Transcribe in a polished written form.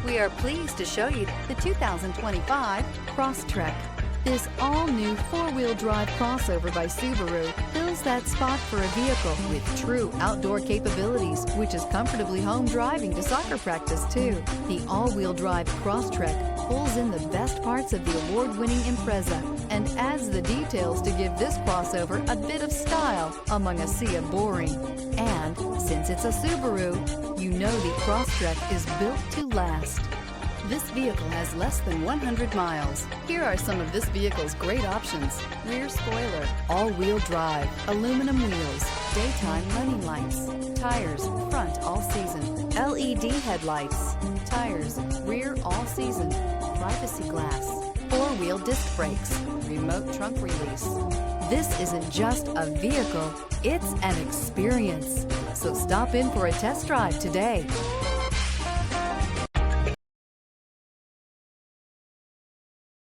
We are pleased to show you the 2025 Crosstrek. This all-new four-wheel drive crossover by Subaru fills that spot for a vehicle with true outdoor capabilities, which is comfortably home driving to soccer practice too. The all-wheel drive Crosstrek pulls in the best parts of the award-winning Impreza and adds the details to give this crossover a bit of style among a sea of boring. And since it's a Subaru, you know the Crosstrek is built to last. This vehicle has less than 100 miles. Here are some of this vehicle's great options: rear spoiler, all-wheel drive, aluminum wheels, daytime running lights, tires, front all season, LED headlights, tires, rear all season, privacy glass, four-wheel disc brakes, remote trunk release. This isn't just a vehicle, it's an experience. So stop in for a test drive today.